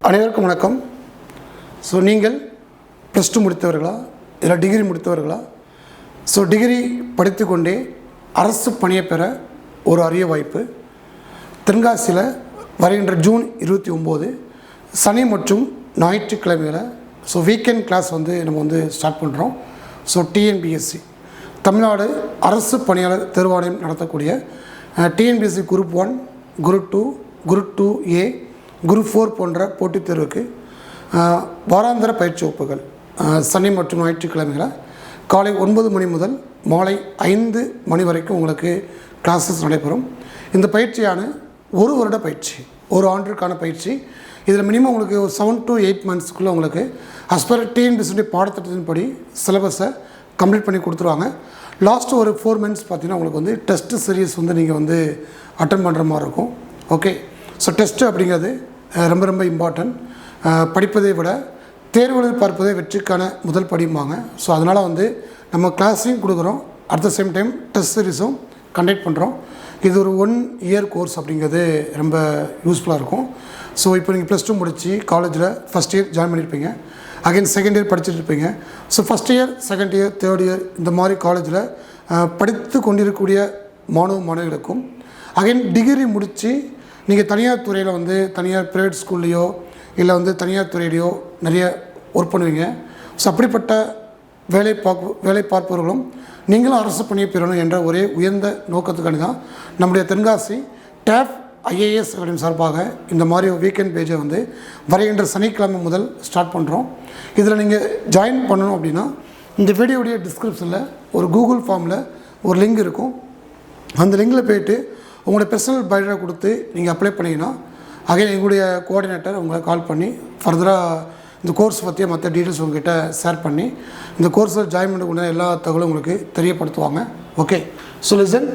அனைவருக்கும் வணக்கம். ஸோ நீங்கள் ப்ளஸ் டூ முடித்தவர்களா இல்லை டிகிரி முடித்தவர்களா? ஸோ டிகிரி படித்து கொண்டே அரசு பணியை பெற ஒரு அரிய வாய்ப்பு. தென்காசியில் வருகின்ற ஜூன் 29 சனி மற்றும் ஞாயிற்றுக்கிழமையில் ஸோ வீக்கெண்ட் கிளாஸ் நம்ம ஸ்டார்ட் பண்ணுறோம். ஸோ டிஎன்பிஎஸ்சி தமிழ்நாடு அரசு பணியாளர் தேர்வாணையம் நடத்தக்கூடிய TNPSC group 1, group 2, group 2A, group 4 போன்ற போட்டித் தேர்வுக்கு வாராந்திர பயிற்சி வகுப்புகள் சனி மற்றும் ஞாயிற்றுக்கிழமைகளில் காலை 9 மணி முதல் மாலை 5 மணி வரைக்கும் உங்களுக்கு கிளாஸஸ் நடைபெறும். இந்த பயிற்சியான ஒரு வருட பயிற்சி, ஒரு ஆண்டிற்கான பயிற்சி. இதில் மினிமம் உங்களுக்கு ஒரு 7 to 8 மந்த்ஸ்க்குள்ளே உங்களுக்கு அஸ்பர் டிஎன்பிஎஸ்சி பாடத்திட்டத்தின்படி சிலபஸை கம்ப்ளீட் பண்ணி கொடுத்துருவாங்க. லாஸ்ட்டு ஒரு 4 மந்த்ஸ் பார்த்திங்கன்னா உங்களுக்கு டெஸ்ட்டு சீரியஸ் நீங்கள் அட்டன் பண்ணுற மாதிரி இருக்கும். ஓகே, ஸோ டெஸ்ட்டு அப்படிங்கிறது ரொம்ப ரொம்ப இம்பார்ட்டன்ட். படிப்பதை விட தேர்வுகளை பார்ப்பதே வெற்றிக்கான முதல் படிம்பாங்க. ஸோ அதனால் நம்ம கிளாஸையும் கொடுக்குறோம், at the same time test சீரிஸும் கண்டக்ட் பண்ணுறோம். இது ஒரு 1 year கோர்ஸ் அப்படிங்கிறது ரொம்ப யூஸ்ஃபுல்லாக இருக்கும். ஸோ இப்போ நீங்கள் ப்ளஸ் 2 முடித்து காலேஜில் ஃபஸ்ட் இயர் ஜாயின் பண்ணியிருப்பீங்க, அகைன் செகண்ட் இயர் படிச்சுட்டு இருப்பீங்க. So first year, second year, third year இந்த மாதிரி காலேஜில் படித்து கொண்டிருக்கக்கூடிய மாணவர்களுக்கும் அகைன் டிகிரி முடித்து நீங்கள் தனியார் துறையில் தனியார் ப்ரைவேட் ஸ்கூல்லையோ இல்லை தனியார் துறையிலையோ நிறைய ஒர்க் பண்ணுவீங்க. ஸோ அப்படிப்பட்ட வேலை பார்ப்பவர்களும் நீங்களும் அரசு பணியை பெறணும் என்ற ஒரே உயர்ந்த நோக்கத்துக்காண்டி தான் நம்முடைய தென்காசி டேப் ஐஏஎஸ் அகாடமி சார்பாக இந்த மாதிரி வீக்கெண்ட் பேஜை வருகின்ற சனிக்கிழமை முதல் ஸ்டார்ட் பண்ணுறோம். இதில் நீங்கள் ஜாயின் பண்ணணும் அப்படின்னா இந்த வீடியோடைய டிஸ்கிரிப்ஷனில் ஒரு கூகுள் ஃபார்மில் ஒரு லிங்க் இருக்கும். அந்த லிங்கில் போய்ட்டு உங்களுடைய பர்சனல் பயோடேட்டா கொடுத்து நீங்கள் அப்ளை பண்ணிங்கன்னா அகைன் எங்களுடைய கோஆர்டினேட்டர் உங்களை கால் பண்ணி ஃபர்தராக இந்த கோர்ஸ் பற்றிய மற்ற டீட்டெயில்ஸ் உங்கள்கிட்ட ஷேர் பண்ணி இந்த கோர்ஸில் ஜாயின் பண்ணக்கூடிய எல்லா தகவலும் உங்களுக்கு தெரியப்படுத்துவாங்க. Okay, so listen,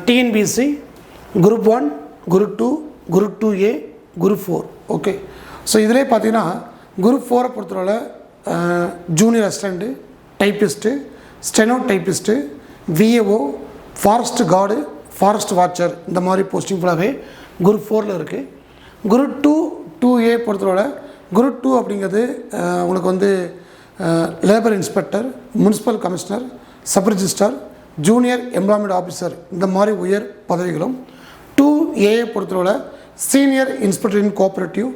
TNPSC group 1, group 2, group 2A, group 4. Okay, so இதிலே பார்த்தீங்கன்னா குரூப் 4 பொறுத்தவரை junior assistant, typist, steno typist, VAO, forest guard, forest watcher இந்த மாதிரி போஸ்டிங் ஃபுல்லாகவே குரூப் 4 இருக்குது. குரூப் 2, 2A பொறுத்தவரை குரூப் 2 அப்படிங்கிறது உங்களுக்கு labour inspector, municipal commissioner, sub registrar, junior employment officer இந்த மாதிரி உயர் பதவிகளும். 2A பொறுத்தவரை senior inspector in cooperative,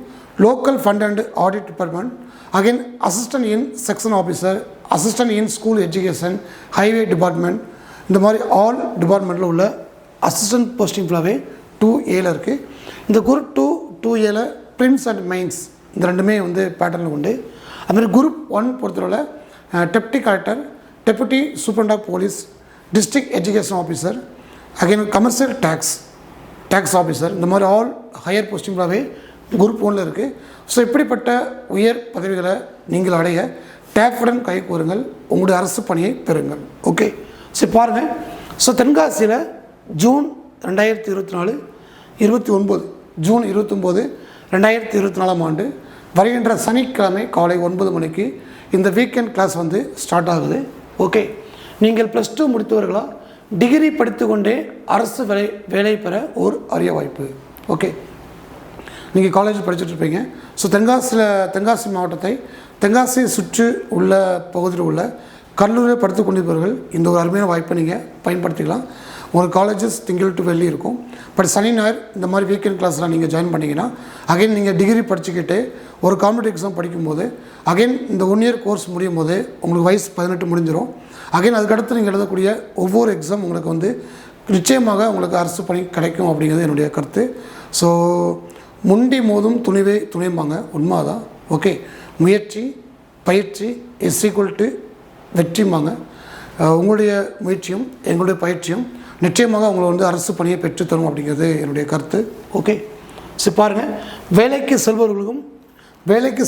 local fund and audit department, again assistant in section officer, assistant in school education, highway department இந்த மாதிரி all டிபார்ட்மெண்ட்டில் உள்ள assistant posting ஃபுல்லாகவே 2Aல இருக்குது. இந்த குரூப் 2, 2Aல ப்ரிலிம்ஸ் அண்ட் மெயின்ஸ் இந்த ரெண்டுமே பேட்டர்னில் உண்டு. அதுமாதிரி குரூப் 1 பொறுத்தவரை deputy collector, deputy superintendent of police, district education officer, again commercial tax officer இந்த மாதிரி ஆல் ஹையர் போஸ்டிங் ஃபுல்லாகவே குரூப் 1ல் இருக்குது. ஸோ இப்படிப்பட்ட உயர் பதவிகளை நீங்கள் அடைய டேப்புடன் கை கூறுங்கள், உங்களுடைய அரசு பணியை பெறுங்கள். ஓகே, சரி பாருங்கள். ஸோ தென்காசியில் ஜூன் 2024 29 ஜூன் 29 2024 ஆண்டு வருகின்ற சனிக்கிழமை காலை 9 மணிக்கு இந்த வீக்கெண்ட் கிளாஸ் ஸ்டார்ட் ஆகுது. ஓகே, நீங்கள் ப்ளஸ் 2 முடித்தவர்களா டிகிரி படித்து கொண்டே அரசு வேலை பெற ஒரு அரிய வாய்ப்பு. ஓகே, நீங்கள் காலேஜ் படிச்சுட்ருப்பீங்க. ஸோ தென்காசி மாவட்டத்தை தென்காசியை சுற்றி உள்ள பகுதியில் உள்ள கல்லூரியில் படித்து கொண்டிருப்பவர்கள் இந்த ஒரு அருமையான வாய்ப்பை நீங்கள் பயன்படுத்திக்கலாம். உங்களுக்கு காலேஜஸ் திங்கள் டு வெள்ளி இருக்கும். பட் சனி ஞாயிறு இந்த மாதிரி வீக்கெண்ட் கிளாஸில் நீங்கள் ஜாயின் பண்ணிங்கன்னா அகைன் நீங்கள் டிகிரி படிச்சுக்கிட்டு ஒரு காம்படிட்டிவ் எக்ஸாம் படிக்கும்போது அகைன் இந்த 1 year கோர்ஸ் முடியும் போது உங்களுக்கு வயசு 18 முடிஞ்சிடும். அகைன் அதுக்கடுத்து நீங்கள் எழுதக்கூடிய ஒவ்வொரு எக்ஸாம் உங்களுக்கு நிச்சயமாக உங்களுக்கு அரசு பணி கிடைக்கும் அப்படிங்கிறது என்னுடைய கருத்து. ஸோ முண்டி மோதும் துணிவே துணைம்பாங்க, உண்மைதான். ஓகே, முயற்சி பயிற்சி = வெற்றிம்பாங்க. உங்களுடைய முயற்சியும் எங்களுடைய பயிற்சியும் நிச்சயமாக உங்களை அரசு பணியை பெற்றுத்தரும் அப்படிங்கிறது என்னுடைய கருத்து. ஓகே, சரி பாருங்கள், வேலைக்கு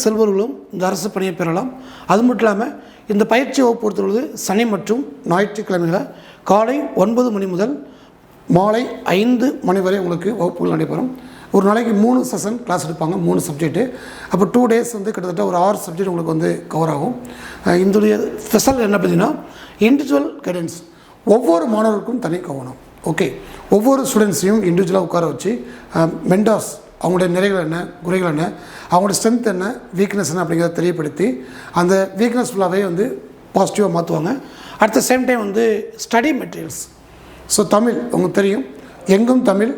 செல்பவர்களும் இந்த அரசு பணியை பெறலாம். அது மட்டும் இல்லாமல் இந்த பயிற்சி வகுப்பு பொறுத்தவரை சனி மற்றும் ஞாயிற்றுக்கிழமைகளில் காலை 9 மணி முதல் மாலை 5 மணி வரை உங்களுக்கு வகுப்புகள் நடைபெறும். ஒரு நாளைக்கு 3 செஷன் கிளாஸ் எடுப்பாங்க, 3 சப்ஜெக்ட்டு. அப்போ 2 days கிட்டத்தட்ட ஒரு 6 சப்ஜெக்ட் உங்களுக்கு கவர் ஆகும். இதனுடைய ஸ்பெஷல் என்ன பார்த்தீங்கன்னா இண்டிவிஜுவல் கைடன்ஸ், ஒவ்வொரு மாணவருக்கும் தனி கவனம். ஓகே, ஒவ்வொரு ஸ்டூடெண்ட்ஸையும் இண்டிவிஜுவலாக உட்கார வச்சு மென்டார்ஸ் அவங்களுடைய நிறைகள் என்ன, குறைகள் என்ன, அவங்களோட ஸ்ட்ரென்த் என்ன, வீக்னஸ் என்ன அப்படிங்கிறத தெரியப்படுத்தி அந்த வீக்னஸ் ஃபுல்லாகவே வந்து பாசிட்டிவாக மாற்றுவாங்க. அட் த சேம் டைம் வந்து ஸ்டடி மெட்டீரியல்ஸ். ஸோ தமிழ் உங்களுக்கு தெரியும், எங்கும் தமிழ்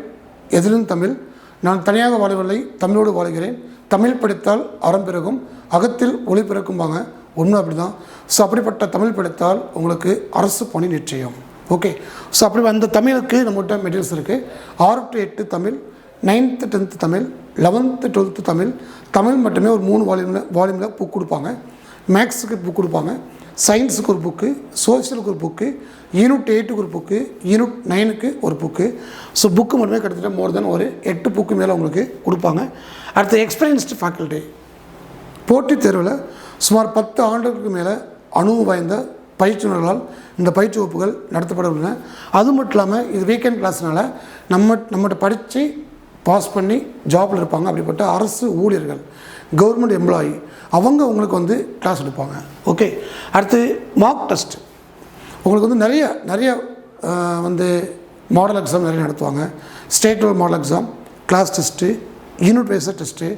எதிலும் தமிழ், நான் தனியாக வாழவில்லை தமிழோடு வாழ்கிறேன், தமிழ் படித்தால் அறம் பிறகும் அகத்தில் ஒளி பிறக்கும்பாங்க. உண்மை அப்படி தான். ஸோ அப்படிப்பட்ட தமிழ் படித்தால் உங்களுக்கு அரசு பணி நிச்சயம். ஓகே. ஸோ அப்படி அந்த தமிழுக்கு நம்மகிட்ட மெட்டீரியல்ஸ் இருக்குது. 6 to 8 Tamil, 9th 10th Tamil, 11th 12th Tamil. Tamil மட்டுமே ஒரு 3 வால்யூமில் புக் கொடுப்பாங்க. மேக்ஸுக்கு புக் கொடுப்பாங்க, சயின்ஸுக்கு ஒரு புக்கு, சோஷியலுக்கு ஒரு புக்கு, யூனிட் 8க்கு ஒரு புக்கு, யூனிட் 9க்கு ஒரு புக்கு. ஸோ புக்கு மட்டுமே கிட்டத்தட்ட மோர் தென் ஒரு 8 புக்கு மேலே உங்களுக்கு கொடுப்பாங்க. அடுத்த எக்ஸ்பீரியன்ஸ்டு ஃபேக்கல்ட்டி. போட்டித் தேர்வில் சுமார் 10 ஆண்டுகளுக்கு மேலே அனுபவம் வாய்ந்த பயிற்றுனர்களால் இந்த பயிற்சி வகுப்புகள் நடத்தப்படவில்லை. அது மட்டும் இல்லாமல் இது வீக்கெண்ட் கிளாஸ்னால நம்மகிட்ட படித்து பாஸ் பண்ணி ஜாபில் இருப்பாங்க. அப்படிப்பட்ட அரசு ஊழியர்கள், கவர்மெண்ட் எம்ப்ளாயி, அவங்க உங்களுக்கு வந்து கிளாஸ் எடுப்பாங்க. ஓகே. அடுத்து மார்க் டெஸ்ட். உங்களுக்கு வந்து நிறைய வந்து மாடல் எக்ஸாம் நிறைய நடத்துவாங்க. State level model exam, class test, unit வைஸாக டெஸ்ட்டு,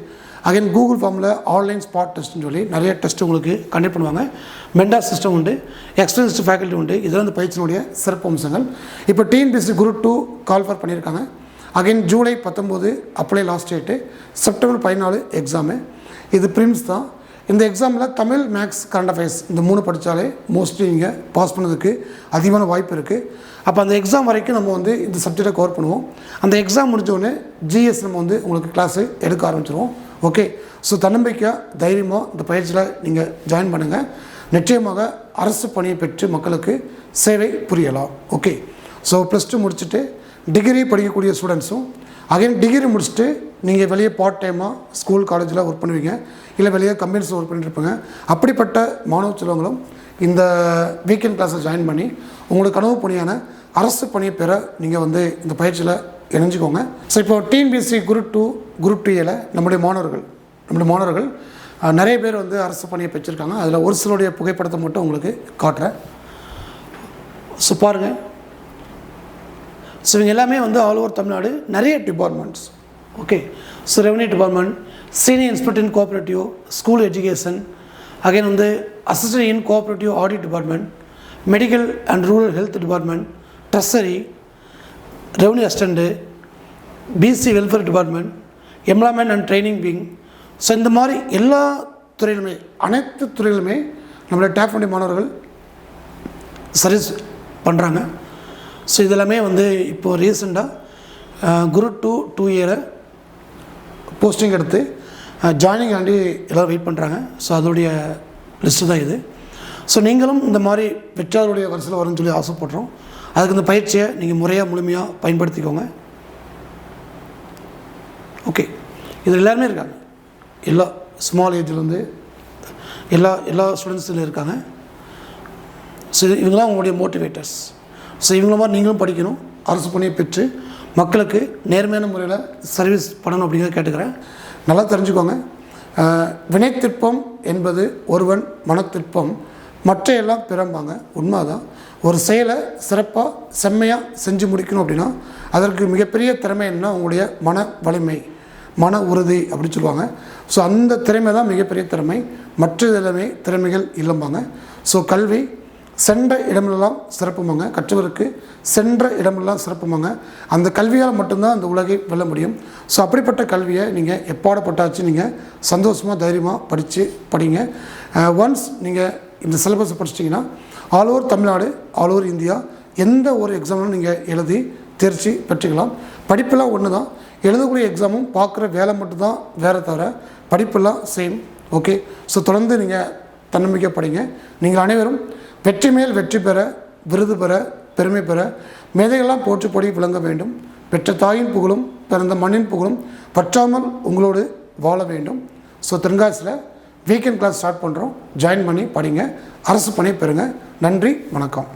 அகைன் கூகுள் ஃபார்மில் ஆன்லைன் ஸ்பாட் டெஸ்ட்டுன்னு சொல்லி நிறைய டெஸ்ட்டு உங்களுக்கு கண்டக்ட் பண்ணுவாங்க. மெண்டார் சிஸ்டம் உண்டு, எக்ஸ்பீரியன்ஸ்டு ஃபேக்கல்ட்டி உண்டு. இதெல்லாம் இந்த பயிற்சியினுடைய சிறப்பு அம்சங்கள். இப்போ டிஎன்பிஎஸ்சி குரூப் 2 கால் ஃபார் பண்ணியிருக்காங்க. Again July 19 apply last date, September 14 exam. இது ப்ரிம்ஸ் தான். இந்த எக்ஸாமில் தமிழ், மேக்ஸ், கரண்ட் அஃபேர்ஸ் இந்த 3 படித்தாலே மோஸ்ட்லி நீங்கள் பாஸ் பண்ணதுக்கு அதிகமான வாய்ப்பு இருக்குது. அப்போ அந்த எக்ஸாம் வரைக்கும் நம்ம வந்து இந்த சப்ஜெக்டை கவர் பண்ணுவோம். அந்த எக்ஸாம் முடிஞ்சோடனே ஜிஎஸ் நம்ம வந்து உங்களுக்கு கிளாஸு எடுக்க ஆரம்பிச்சிருவோம். ஓகே. ஸோ தன்னம்பிக்கையாக தைரியமாக இந்த பயிற்சியில் நீங்கள் ஜாயின் பண்ணுங்கள். நிச்சயமாக அரசு பணியை பெற்று மக்களுக்கு சேவை புரியலாம். ஓகே. ஸோ +2 முடிச்சுட்டு டிகிரி படிக்கக்கூடிய ஸ்டூடெண்ட்ஸும், அகைன் டிகிரி முடிச்சுட்டு நீங்கள் வெளியே பார்ட் டைமாக ஸ்கூல் காலேஜில் ஒர்க் பண்ணுவீங்க, இல்லை வெளியே கம்பெனிஸில் ஒர்க் பண்ணிட்டுருப்பீங்க. அப்படிப்பட்ட மாணவ செல்வங்களும் இந்த வீக்கெண்ட் கிளாஸில் ஜாயின் பண்ணி உங்களுக்கு கனவு பணியான அரசு பணியை பெற நீங்கள் வந்து இந்த பயிற்சியில் இணைஞ்சிக்கோங்க. ஸோ இப்போ டிஎன்பிஎஸ்சி குரூப் 2 குரூப் 2 நம்முடைய மாணவர்கள் நிறைய பேர் வந்து அரசு பணியை பெற்றிருக்காங்க. அதில் ஒரு சிலருடைய புகைப்படத்தை மட்டும் உங்களுக்கு காட்டுறேன். ஸோ பாருங்கள். ஸோ இவங்க எல்லாமே வந்து ஆல் ஓவர் தமிழ்நாடு நிறைய departments. Okay. So revenue department, senior inspector in cooperative, school education, again வந்து assistant in cooperative audit department, medical and rural health department, treasury, revenue assistant, BC welfare department, employment and training wing. So இந்த மாதிரி எல்லா துறையிலுமே, அனைத்து துறையிலுமே நம்மளுடைய tape வண்டி மாணவர்கள் service பண்ணுறாங்க. So இதெல்லாமே வந்து இப்போது ரீசெண்டாக குரூப் 2 இயரை போஸ்டிங் எடுத்து ஜாயினிங் ஆண்டி எல்லோரும் வெயிட் பண்ணுறாங்க. ஸோ அதோடைய லிஸ்ட்டு தான் இது. ஸோ நீங்களும் இந்த மாதிரி வெற்றாளருடைய வரிசையில் வரும்னு சொல்லி ஆசைப்படுறோம். அதுக்கு இந்த பயிற்சியை நீங்கள் முழுமையாக பயன்படுத்திக்கோங்க. ஓகே. இதில் எல்லாருமே இருக்காங்க. எல்லா ஸ்மால் ஏஜ்லேருந்து எல்லா ஸ்டூடெண்ட்ஸில் இருக்காங்க. ஸோ இவங்களாம் உங்களுடைய மோட்டிவேட்டர்ஸ். ஸோ இவங்கள மாதிரி நீங்களும் படிக்கணும், அரசு பணியை பெற்று மக்களுக்கு நேர்மையான முறையில் சர்வீஸ் பண்ணணும் அப்படிங்கிறத கேட்டுக்கிறேன். நல்லா தெரிஞ்சுக்கோங்க. வினைத்திற்பம் என்பது ஒருவன் மனத்திற்பம், மற்ற எல்லாம் பிறம்பாங்க. உண்மை தான். ஒரு செயலை சிறப்பாக செம்மையாக செஞ்சு முடிக்கணும் அப்படின்னா அதற்கு மிகப்பெரிய திறமை என்ன, உங்களுடைய மன வலிமை, மன உறுதி அப்படின்னு சொல்லுவாங்க. ஸோ அந்த திறமை தான் மிகப்பெரிய திறமை, மற்ற எல்லாமே திறமைகள் இல்லைம்பாங்க. ஸோ கல்வி சென்ற இடமெல்லாம் சிறப்புமாங்க, கற்றவருக்கு சென்ற இடமெல்லாம் சிறப்புமாங்க. அந்த கல்வியால் மட்டும்தான் அந்த உலகை வெல்ல முடியும். ஸோ அப்படிப்பட்ட கல்வியை நீங்கள் எப்பாடப்பட்டாச்சு நீங்கள் சந்தோஷமாக தைரியமாக படிங்க. ஒன்ஸ் நீங்கள் இந்த சிலபஸை படிச்சிட்டிங்கன்னா all over Tamil Nadu, all over India எந்த ஒரு எக்ஸாமும் நீங்கள் எழுதி தேர்ச்சி பெற்றுக்கலாம். படிப்பெல்லாம் ஒன்று தான், எழுதக்கூடிய எக்ஸாமும் பார்க்குற வேலை மட்டும்தான் வேறு, தவிர படிப்பெல்லாம் சேம். ஓகே. ஸோ தொடர்ந்து நீங்கள் தன்னம்பிக்கை படிங்க. நீங்கள் அனைவரும் வெற்றி மேல் வெற்றி பெற, விருது பெற, பெருமை பெற, மேதைகளாம் போற்றுப்படி விளங்க வேண்டும். பெற்ற தாயின் புகழும் பிறந்த மண்ணின் புகழும் பற்றாமல் உங்களோடு வாழ வேண்டும். ஸோ தென்காசியில் வீக்கெண்ட் கிளாஸ் ஸ்டார்ட் பண்ணுறோம். ஜாயின் பண்ணி படிங்க, அரசு பணி பெறுங்க. நன்றி, வணக்கம்.